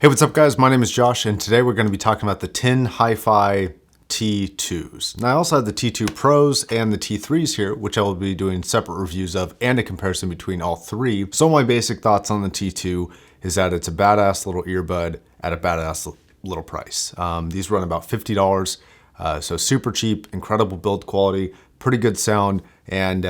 Hey, what's up guys? My name is Josh and today we're going to be talking about the TIN Hi-Fi T2s. Now I also have the T2 Pros and the T3s here, which I will be doing separate reviews of and a comparison between all three. So my basic thoughts on the T2 is that it's a badass little earbud at a badass little price. These run about $50, so super cheap, incredible build quality, pretty good sound, and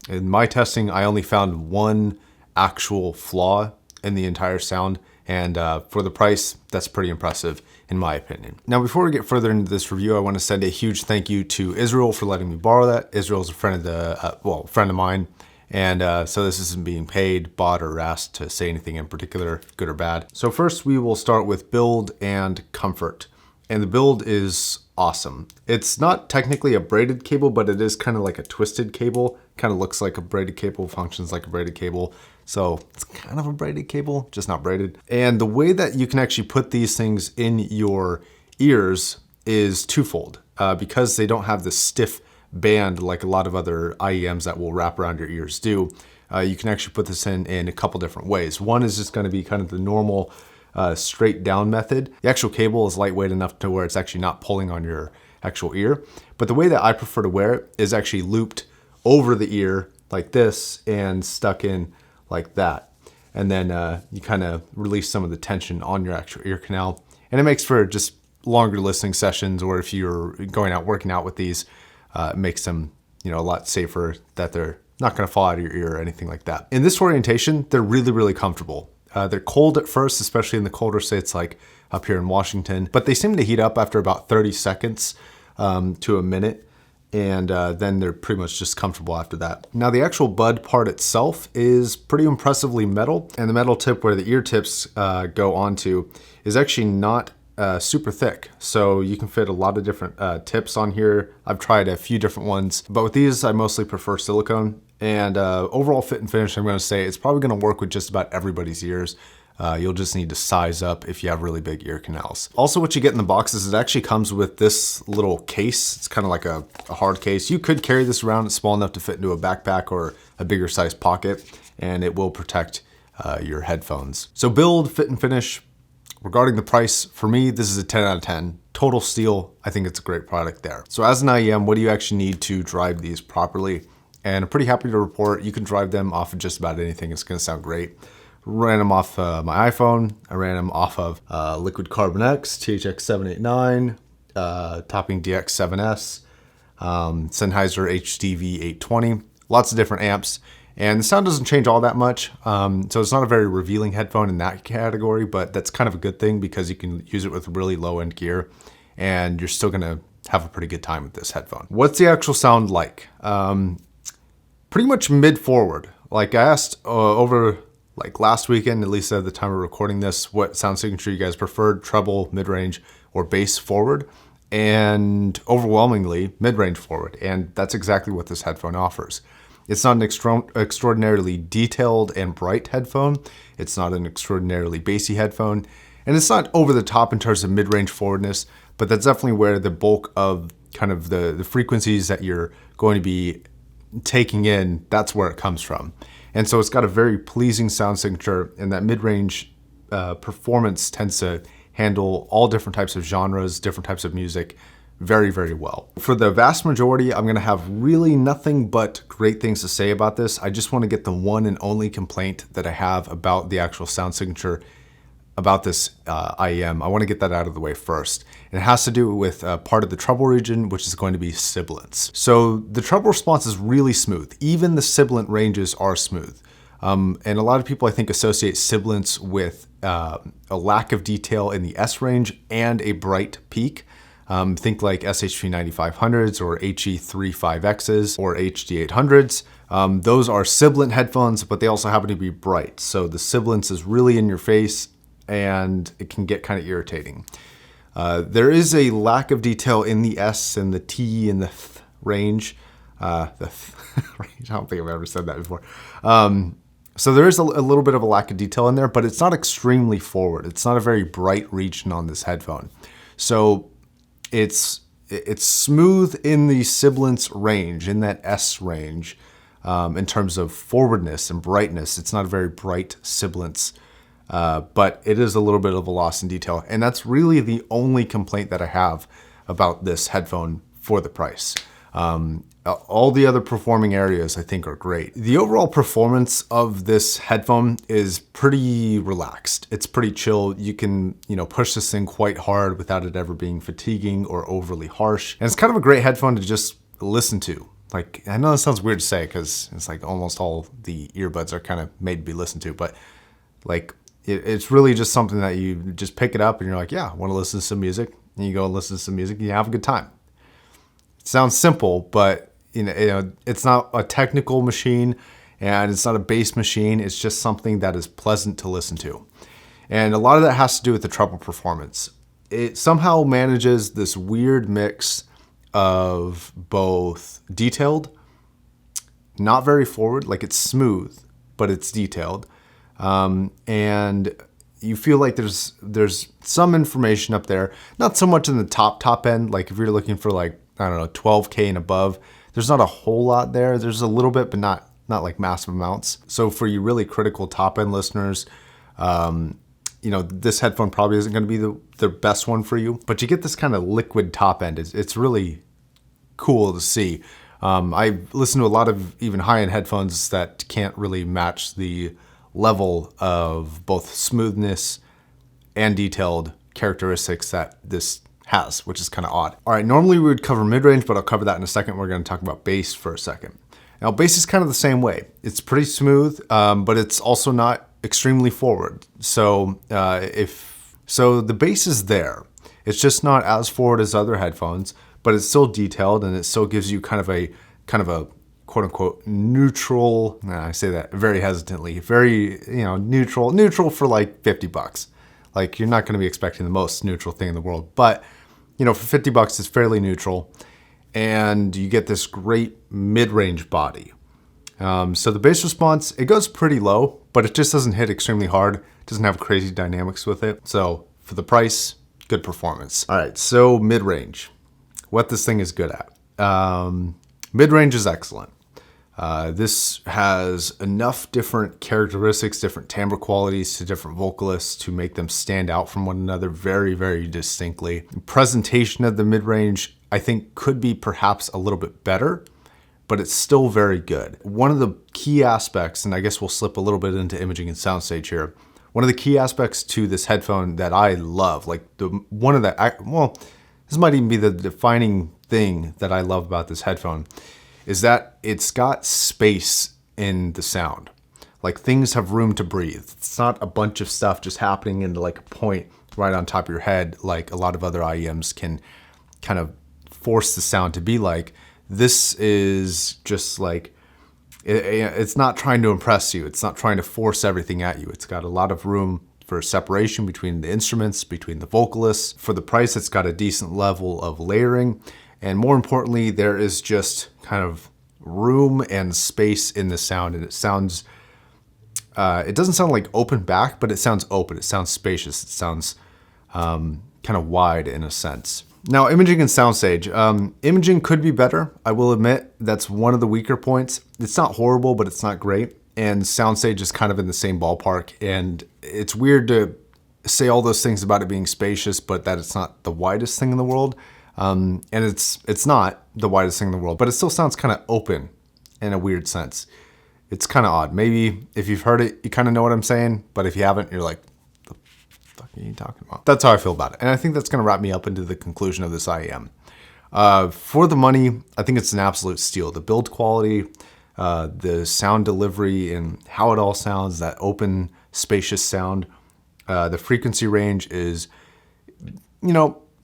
in my testing I only found one actual flaw in the entire sound. And for the price, that's pretty impressive in my opinion. Now, before we get further into this review, I want to send a huge thank you to Israel for letting me borrow that. Israel's a friend of the, friend of mine. And so this isn't being paid, bought, or asked to say anything in particular, good or bad. So first we will start with build and comfort. And the build is awesome. It's not technically a braided cable, but it is kind of like a twisted cable. Kind of looks like a braided cable, functions like a braided cable. So it's kind of a braided cable, just not braided. And the way that you can actually put these things in your ears is twofold. Because they don't have this stiff band like a lot of other IEMs that will wrap around your ears do, you can actually put this in a couple different ways. One is just going to be kind of the normal straight down method. The actual cable is lightweight enough to where it's actually not pulling on your actual ear. But the way that I prefer to wear it is actually looped over the ear like this and stuck in like that. And then you kind of release some of the tension on your actual ear canal. And it makes for just longer listening sessions, or if you're going out working out with these, it makes them, a lot safer, that they're not going to fall out of your ear or anything like that. In this orientation, they're really, really comfortable. They're cold at first, especially in the colder states like up here in Washington, but they seem to heat up after about 30 seconds to a minute. And then they're pretty much just comfortable after that. Now the actual bud part itself is pretty impressively metal, and the metal tip where the ear tips go onto is actually not super thick. So you can fit a lot of different tips on here. I've tried a few different ones, but with these I mostly prefer silicone. And overall fit and finish, I'm going to say it's probably going to work with just about everybody's ears. You'll just need to size up if you have really big ear canals. Also, what you get in the box is it actually comes with this little case. It's kind of like a hard case. You could carry this around. It's small enough to fit into a backpack or a bigger size pocket, and it will protect your headphones. So build, fit and finish. Regarding the price, for me, this is a 10 out of 10. Total steal. I think it's a great product there. So as an IEM, what do you actually need to drive these properly? And I'm pretty happy to report you can drive them off of just about anything. It's going to sound great. Ran them off my iPhone. I ran them off of Liquid Carbon X, THX 789, Topping DX7S, Sennheiser HDV 820. Lots of different amps. And the sound doesn't change all that much. So it's not a very revealing headphone in that category, but that's kind of a good thing because you can use it with really low end gear and you're still going to have a pretty good time with this headphone. What's the actual sound like? Pretty much mid forward. Like I asked over like last weekend, at least at the time of recording this, what sound signature you guys preferred, treble, mid-range, or bass forward, and overwhelmingly mid-range forward. And that's exactly what this headphone offers. It's not an extraordinarily detailed and bright headphone. It's not an extraordinarily bassy headphone. And it's not over the top in terms of mid-range forwardness, but that's definitely where the bulk of kind of the frequencies that you're going to be taking in, that's where it comes from. And so it's got a very pleasing sound signature, and that mid-range performance tends to handle all different types of genres, different types of music very, very well. For the vast majority, I'm going to have really nothing but great things to say about this. I just want to get the one and only complaint that I have about the actual sound signature about this IEM. I want to get that out of the way first. And it has to do with part of the treble region, which is going to be sibilants. So the treble response is really smooth. Even the sibilant ranges are smooth. And a lot of people, I think, associate sibilants with a lack of detail in the S range and a bright peak. Think like SHP 9500s or HE35Xs or HD800s. Those are sibilant headphones, but they also happen to be bright. So the sibilance is really in your face, and it can get kind of irritating. There is a lack of detail in the S and the T and the th range. I don't think I've ever said that before. So there is a little bit of a lack of detail in there, but it's not extremely forward. It's not a very bright region on this headphone. So it's smooth in the sibilance range, in that S range, in terms of forwardness and brightness. It's not a very bright sibilance but it is a little bit of a loss in detail. And that's really the only complaint that I have about this headphone for the price. All the other performing areas I think are great. The overall performance of this headphone is pretty relaxed. It's pretty chill. You can, push this thing quite hard without it ever being fatiguing or overly harsh. And it's kind of a great headphone to just listen to. Like, I know that sounds weird to say because it's like almost all the earbuds are kind of made to be listened to, but like it's really just something that you just pick it up and you're like, yeah, I want to listen to some music. And you go and listen to some music and you have a good time. It sounds simple, but it's not a technical machine and it's not a bass machine. It's just something that is pleasant to listen to. And a lot of that has to do with the treble performance. It somehow manages this weird mix of both detailed, not very forward, like it's smooth, but it's detailed. And you feel like there's some information up there, not so much in the top end. Like if you're looking for like, I don't know, 12K and above, there's not a whole lot there. There's a little bit, but not like massive amounts. So for you really critical top end listeners, this headphone probably isn't going to be the best one for you, but you get this kind of liquid top end. It's really cool to see. I listen to a lot of even high-end headphones that can't really match the level of both smoothness and detailed characteristics that this has, which is kind of odd. All right, normally we would cover mid-range, but I'll cover that in a second. We're going to talk about bass for a second. Now, bass is kind of the same way. It's pretty smooth, but it's also not extremely forward. So the bass is there. It's just not as forward as other headphones, but it's still detailed and it still gives you kind of a quote unquote neutral. I say that very hesitantly. Very neutral for like $50. Like you're not going to be expecting the most neutral thing in the world, but for $50 it's fairly neutral, and you get this great mid-range body. So the bass response, it goes pretty low, but it just doesn't hit extremely hard. It doesn't have crazy dynamics with it. So for the price, good performance. All right, so mid-range, what this thing is good at. Mid-range is excellent. This has enough different characteristics, different timbre qualities to different vocalists to make them stand out from one another very, very distinctly. Presentation of the mid-range, I think, could be perhaps a little bit better, but it's still very good. One of the key aspects, and I guess we'll slip a little bit into imaging and soundstage here. One of the key aspects to this headphone that I love, this might even be the defining thing that I love about this headphone, is that it's got space in the sound. Like things have room to breathe. It's not a bunch of stuff just happening into like a point right on top of your head like a lot of other IEMs can kind of force the sound to be like. This is just like, it's not trying to impress you. It's not trying to force everything at you. It's got a lot of room for separation between the instruments, between the vocalists. For the price, it's got a decent level of layering. And more importantly, there is just kind of room and space in the sound. And it sounds, it doesn't sound like open back, but it sounds open. It sounds spacious. It sounds kind of wide in a sense. Now, imaging and soundstage. Imaging could be better. I will admit that's one of the weaker points. It's not horrible, but it's not great. And soundstage is kind of in the same ballpark. And it's weird to say all those things about it being spacious, but that it's not the widest thing in the world. And it's not the widest thing in the world, but it still sounds kind of open in a weird sense. It's kind of odd. Maybe if you've heard it, you kind of know what I'm saying, but if you haven't, you're like, the fuck are you talking about? That's how I feel about it. And I think that's going to wrap me up into the conclusion of this IEM. For the money, I think it's an absolute steal. The build quality, the sound delivery and how it all sounds, that open, spacious sound. The frequency range is,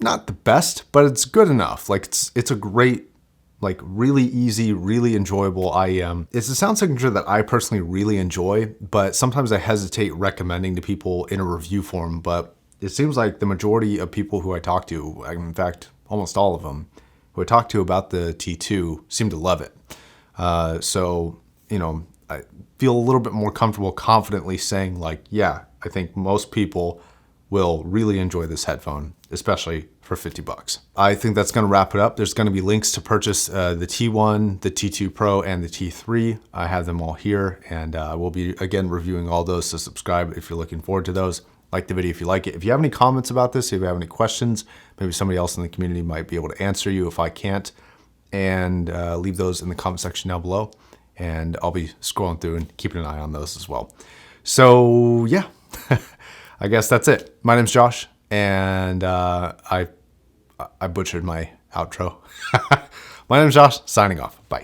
not the best, but it's good enough. Like it's a great, like really easy, really enjoyable IEM. It's a sound signature that I personally really enjoy, but sometimes I hesitate recommending to people in a review form. But it seems like the majority of people who I talk to, in fact, almost all of them who I talk to about the T2 seem to love it. So I feel a little bit more comfortable confidently saying like, yeah, I think most people will really enjoy this headphone, especially for 50 bucks. I think that's going to wrap it up. There's going to be links to purchase the T1, the T2 Pro, and the T3. I have them all here, and we'll be, again, reviewing all those, so subscribe if you're looking forward to those. Like the video if you like it. If you have any comments about this, if you have any questions, maybe somebody else in the community might be able to answer you if I can't, and leave those in the comment section down below, and I'll be scrolling through and keeping an eye on those as well. So yeah, I guess that's it. My name's Josh, and I butchered my outro. My name's Josh, signing off. Bye.